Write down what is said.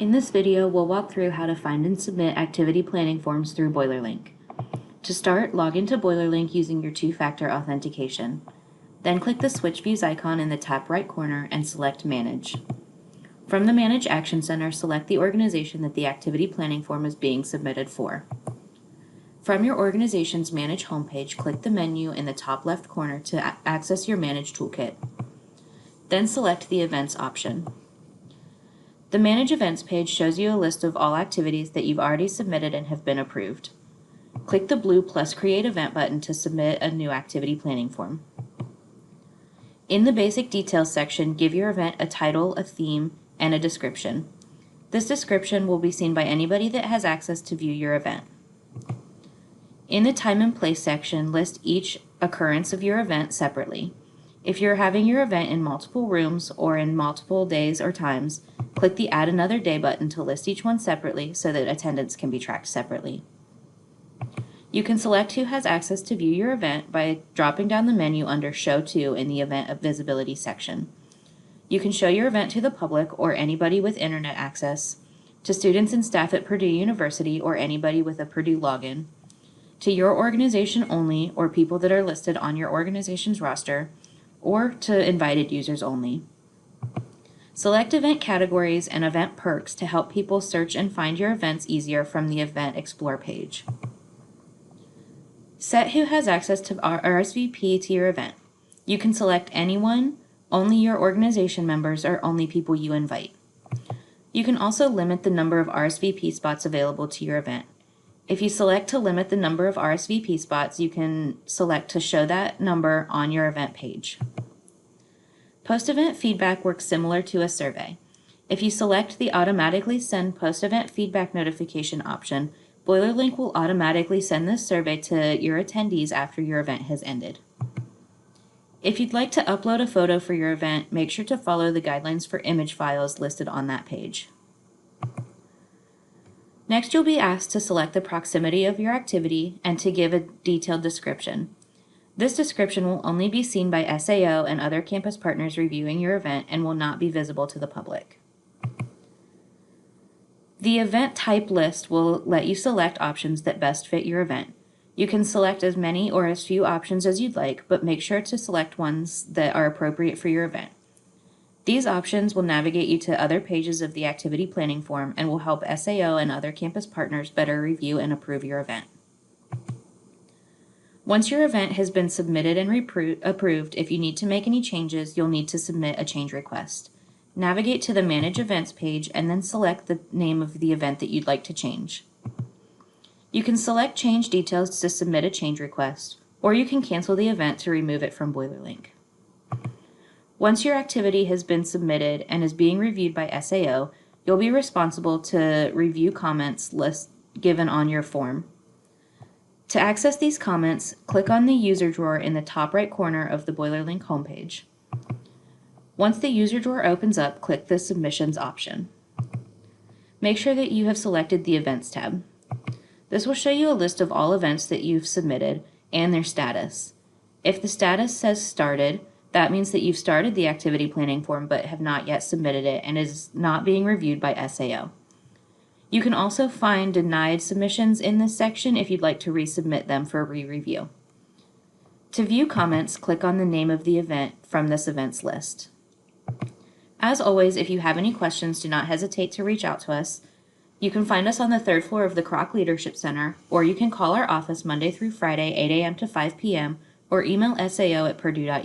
In this video, we'll walk through how to find and submit activity planning forms through BoilerLink. To start, log into BoilerLink using your two-factor authentication. Then click the Switch Views icon in the top right corner and select Manage. From the Manage Action Center, select the organization that the activity planning form is being submitted for. From your organization's Manage homepage, click the menu in the top left corner to access your Manage toolkit. Then select the Events option. The Manage Events page shows you a list of all activities that you've already submitted and have been approved. Click the blue plus Create Event button to submit a new activity planning form. In the Basic Details section, give your event a title, a theme, and a description. This description will be seen by anybody that has access to view your event. In the Time and Place section, list each occurrence of your event separately. If you're having your event in multiple rooms or in multiple days or times, click the Add Another Day button to list each one separately so that attendance can be tracked separately. You can select who has access to view your event by dropping down the menu under Show To in the Event Visibility section. You can show your event to the public or anybody with internet access, to students and staff at Purdue University or anybody with a Purdue login, to your organization only or people that are listed on your organization's roster, or to invited users only. Select event categories and event perks to help people search and find your events easier from the Event Explore page. Set who has access to RSVP to your event. You can select anyone, only your organization members, or only people you invite. You can also limit the number of RSVP spots available to your event. If you select to limit the number of RSVP spots, you can select to show that number on your event page. Post-event feedback works similar to a survey. If you select the Automatically Send Post-Event Feedback Notification option, BoilerLink will automatically send this survey to your attendees after your event has ended. If you'd like to upload a photo for your event, make sure to follow the guidelines for image files listed on that page. Next, you'll be asked to select the proximity of your activity and to give a detailed description. This description will only be seen by SAO and other campus partners reviewing your event and will not be visible to the public. The event type list will let you select options that best fit your event. You can select as many or as few options as you'd like, but make sure to select ones that are appropriate for your event. These options will navigate you to other pages of the activity planning form and will help SAO and other campus partners better review and approve your event. Once your event has been submitted and approved, if you need to make any changes, you'll need to submit a change request. Navigate to the Manage Events page and then select the name of the event that you'd like to change. You can select Change Details to submit a change request, or you can cancel the event to remove it from BoilerLink. Once your activity has been submitted and is being reviewed by SAO, you'll be responsible to review comments given on your form. To access these comments, click on the User drawer in the top right corner of the BoilerLink homepage. Once the User drawer opens up, click the Submissions option. Make sure that you have selected the Events tab. This will show you a list of all events that you've submitted and their status. If the status says Started, that means that you've started the activity planning form but have not yet submitted it and is not being reviewed by SAO. You can also find denied submissions in this section if you'd like to resubmit them for re-review. To view comments, click on the name of the event from this events list. As always, if you have any questions, do not hesitate to reach out to us. You can find us on the third floor of the Kroc Leadership Center, or you can call our office Monday through Friday, 8 a.m. to 5 p.m., or email sao@purdue.edu.